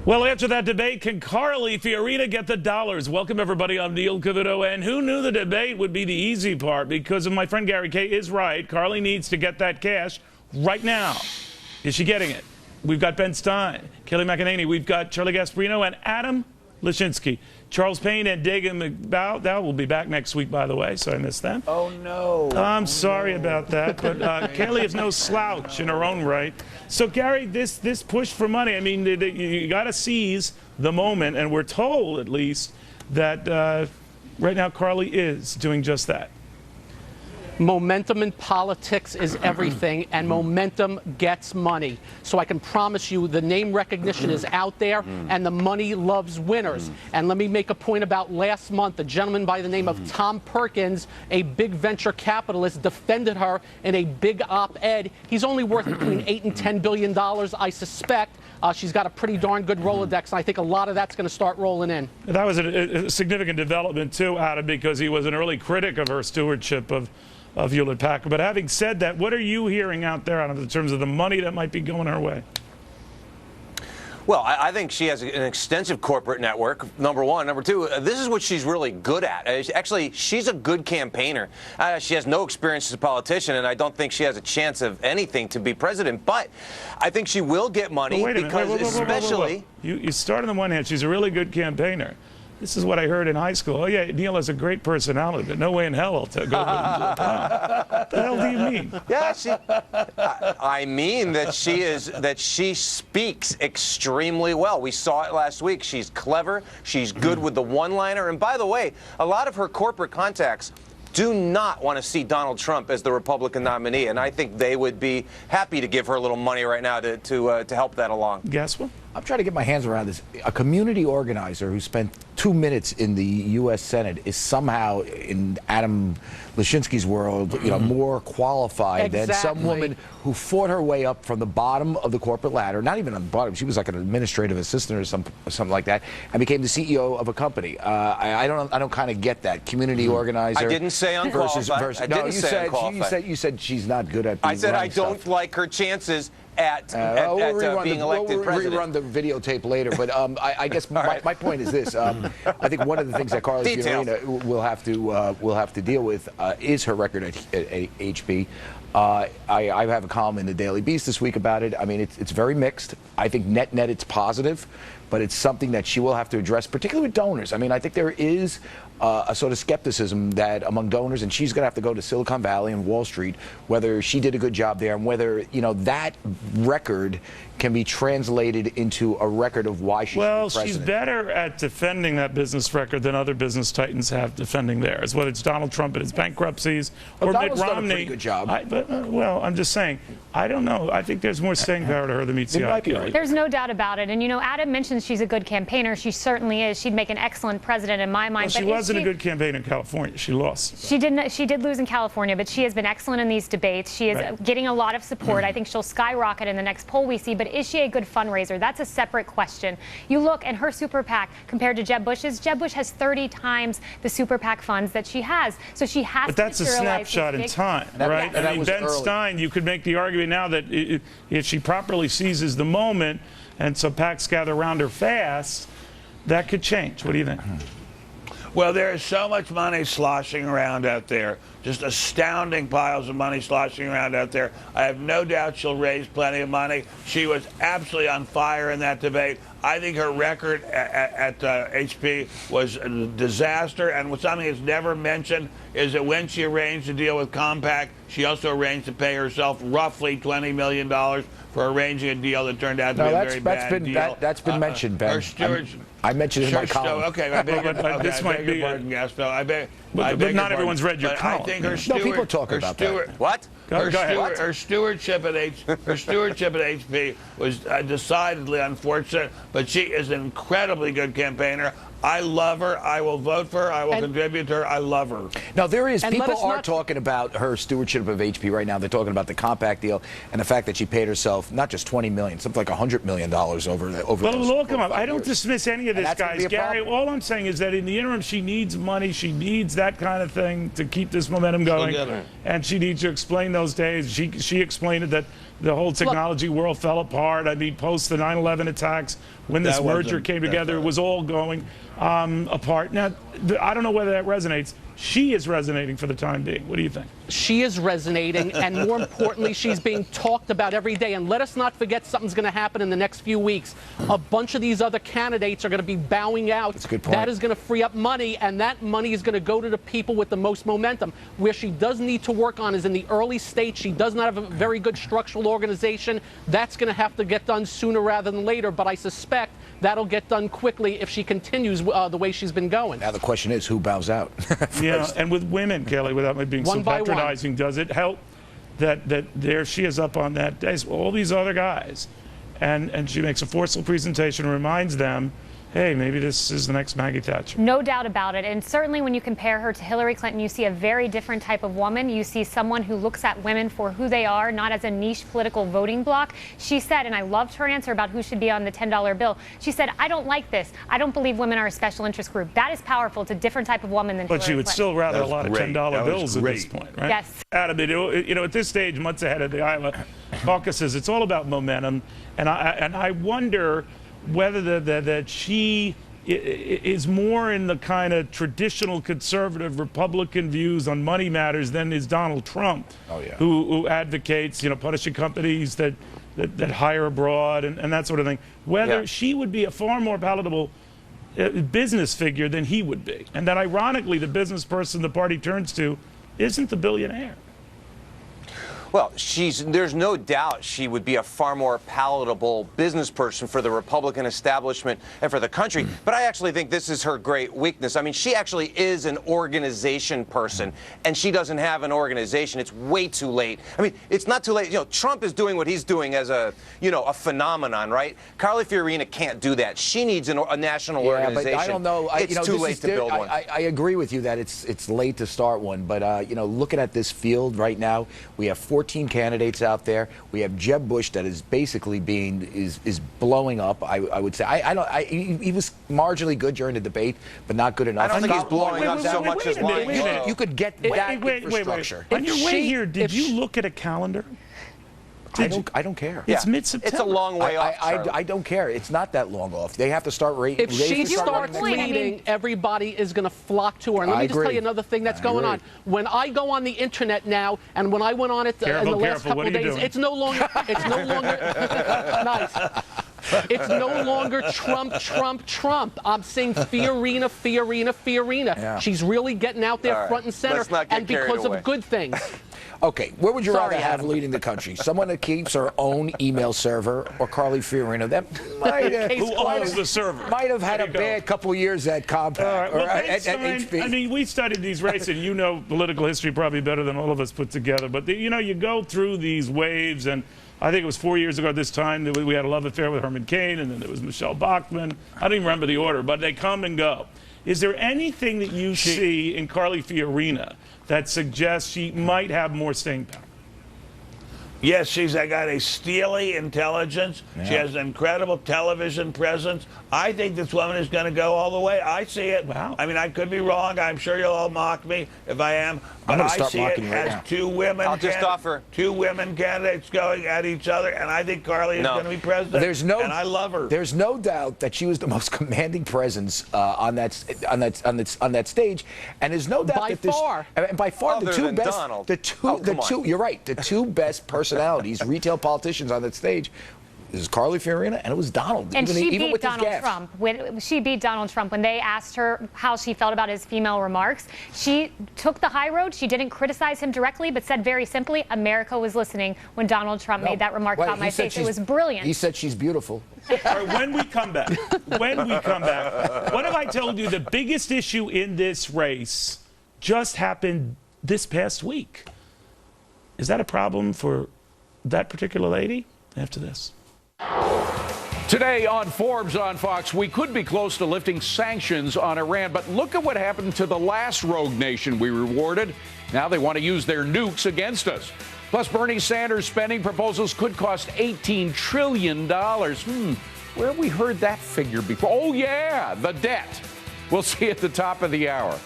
Well, after that debate, can Carly Fiorina get the dollars? Welcome, everybody. I'm Neil Cavuto. And who knew the debate would be the easy part? Because of my friend Gary K is right. Carly needs to get that cash right now. Is she getting it? We've got Ben Stein, Kelly McEnany. We've got Charlie Gasparino and Adam Lashinsky. Charles Payne and Dagan McBow will be back next week, by the way, so I missed them. Oh, no. I'm sorry about that, but Kelly is no slouch in her own right. So, Gary, this push for money, I mean, you got to seize the moment, and we're told, at least, that right now Carly is doing just that. Momentum in politics is everything, and momentum gets money. So I can promise you the name recognition is out there, and the money loves winners. And let me make a point about last month. A gentleman by the name of Tom Perkins, a big venture capitalist, defended her in a big op-ed. He's only worth between $8 and $10 billion, I suspect. She's got a pretty darn good Rolodex, and I think a lot of that's going to start rolling in. That was a significant development, too, Adam, because he was an early critic of her stewardship of Hewlett-Packard. But having said that, what are you hearing out there in terms of the money that might be going her way? Well, I think she has an extensive corporate network, number one. Number two, this is what she's really good at. Actually, she's a good campaigner. She has no experience as a politician, and I don't think she has a chance of anything to be president. But I think she will get money because especially... You start on the one hand, she's a really good campaigner. This is what I heard in high school. Oh, yeah, Neil has a great personality, but no way in hell I'll go to What the hell do you mean? Yeah, I mean that she speaks extremely well. We saw it last week. She's clever. She's good with the one-liner. And by the way, a lot of her corporate contacts do not want to see Donald Trump as the Republican nominee, and I think they would be happy to give her a little money right now to help that along. Guess what? I'm trying to get my hands around this. A community organizer who spent 2 minutes in the U.S. Senate is somehow, in Adam Lashinsky's world, more qualified than some woman who fought her way up from the bottom of the corporate ladder. Not even on the bottom; she was like an administrative assistant or something like that, and became the CEO of a company. I don't kind of get that community organizer. I didn't say unqualified. You said she's not good at. I said I don't like her chances at being elected president. We'll rerun the videotape later, but I guess my point is this: I think one of the things that Carly Fiorina will have to deal with is her record at HP. I have a column in the Daily Beast this week about it. I mean, it's very mixed. I think net it's positive, but it's something that she will have to address, particularly with donors. I mean, I think there is a sort of skepticism that among donors, and she's going to have to go to Silicon Valley and Wall Street, whether she did a good job there and whether, that record can be translated into a record of why she should be president. Well, she's better at defending that business record than other business titans have defending theirs, whether it's Donald Trump and his bankruptcies or Mitt Romney. Done a pretty good job. Well, I'm just saying, I don't know. I think there's more staying power to her than meets the eye. There's no doubt about it. And, Adam mentions she's a good campaigner. She certainly is. She'd make an excellent president in my mind. Well, she wasn't a good campaigner in California. She lost. She did lose in California, but she has been excellent in these debates. She is getting a lot of support. I think she'll skyrocket in the next poll we see. But is she a good fundraiser? That's a separate question. You look, and her super PAC compared to Jeb Bush's, Jeb Bush has 30 times the super PAC funds that she has. So she has to materialize. But that's a snapshot in time, right? I mean, Ben Stein, you could make the argument now that if she properly seizes the moment and so PACs gather around her fast, that could change. What do you think? Well, there is so much money sloshing around out there, just astounding piles of money sloshing around out there. I have no doubt she'll raise plenty of money. She was absolutely on fire in that debate. I think her record at HP was a disaster, and something that's never mentioned is that when she arranged to deal with Compaq, she also arranged to pay herself roughly $20 million for arranging a deal that turned out to be a very bad deal. That's been mentioned, Ben. I mentioned it in my column. Okay, I beg your pardon, Gaspo. But not everyone's read your column. I think her people talk about that. What? Her stewardship at HP was decidedly unfortunate, but she is an incredibly good campaigner. I love her. I will vote for her. I will contribute to her. I love her. Now, people are talking about her stewardship of HP right now. They're talking about the Compaq deal and the fact that she paid herself not just $20 million, something like $100 million over look, I don't dismiss any of this, guys. Gary, all I'm saying is that in the interim, she needs money. She needs that kind of thing to keep this momentum going. And she needs to explain those days. She explained it that the whole technology world fell apart. I mean, post the 9/11 attacks, when this merger came together, it was all going apart. Now, I don't know whether that resonates. She is resonating for the time being. What do you think? She is resonating, and more importantly, she's being talked about every day. And let us not forget something's going to happen in the next few weeks. A bunch of these other candidates are going to be bowing out. That's a good point. That is going to free up money, and that money is going to go to the people with the most momentum. Where she does need to work on is in the early stage. She does not have a very good structural organization. That's going to have to get done sooner rather than later, but I suspect that'll get done quickly if she continues the way she's been going. Now the question is, who bows out? Yeah, and with women, Kelly, without me being so patronizing, does it help that there she is up on that day, all these other guys, and she makes a forceful presentation, reminds them, hey, maybe this is the next Maggie Thatcher. No doubt about it. And certainly when you compare her to Hillary Clinton, you see a very different type of woman. You see someone who looks at women for who they are, not as a niche political voting bloc. She said, and I loved her answer about who should be on the $10 bill. She said, I don't like this. I don't believe women are a special interest group. That is powerful. It's a different type of woman than Hillary But she would Clinton. still rather a lot of $10 bills at this point, right? Yes. Adam, you know, at this stage, months ahead of the Iowa caucuses, it's all about momentum. And I wonder whether that she is more in the kind of traditional conservative Republican views on money matters than is Donald Trump, who advocates, you know, punishing companies that hire abroad and that sort of thing. Whether she would be a far more palatable business figure than he would be. And that ironically, the business person the party turns to isn't the billionaire. Well, there's no doubt she would be a far more palatable business person for the Republican establishment and for the country. But I actually think this is her great weakness. I mean, she actually is an organization person, and she doesn't have an organization. It's way too late. I mean, it's not too late. You know, Trump is doing what he's doing as a phenomenon, right? Carly Fiorina can't do that. She needs a national organization. But I don't know. It's too late to build one. I agree with you that it's late to start one. But, you know, looking at this field right now, we have 14 candidates out there. We have Jeb Bush that is basically is blowing up. I would say he was marginally good during the debate, but not good enough. I don't think he's blowing up so much as lying. You could get that infrastructure. On your way here, did you look at a calendar? I don't care. It's mid-September. It's a long way off. I don't care. It's not that long off. They have to start rating. If she starts leading, everybody is going to flock to her. And let me just tell you another thing that's going on. When I go on the internet now, and when I went on it in the last couple of days, it's no longer nice. It's no longer Trump, Trump, Trump. I'm saying Fiorina, Fiorina, Fiorina. Yeah. She's really getting out there front and center, and because of good things. Okay, where would you rather have leading the country? Someone that keeps her own email server or Carly Fiorina? That might who owns the server? Might have had a bad couple years at Compact or at HP. I mean, we studied these races, and you know political history probably better than all of us put together. But you know, you go through these waves, and I think it was 4 years ago at this time that we had a love affair with Herman Cain, and then there was Michelle Bachmann. I don't even remember the order, but they come and go. Is there anything that you see in Carly Fiorina that suggests she might have more staying power? Yes, she's got a steely intelligence. Yeah. She has an incredible television presence. I think this woman is going to go all the way. I see it. Wow. I mean, I could be wrong. I'm sure you'll all mock me if I am. But I see it as two women. I'll just offer two women candidates going at each other, and I think Carly is going to be president. And I love her. There's no doubt that she was the most commanding presence on that stage, and there's no doubt by far the two best. Donald. You're right. The two best personalities, retail politicians on that stage. It was Carly Fiorina, and it was Donald. And she beat Donald Trump. She beat Donald Trump when they asked her how she felt about his female remarks. She took the high road. She didn't criticize him directly, but said very simply, America was listening when Donald Trump made that remark about my face. It was brilliant. He said she's beautiful. All right, when we come back, what have I told you the biggest issue in this race just happened this past week? Is that a problem for that particular lady? After this. Today on Forbes on Fox, we could be close to lifting sanctions on Iran, but look at what happened to the last rogue nation we rewarded. Now they want to use their nukes against us. Plus, Bernie Sanders' spending proposals could cost $18 trillion. Where have we heard that figure before? Oh, yeah, the debt. We'll see at the top of the hour.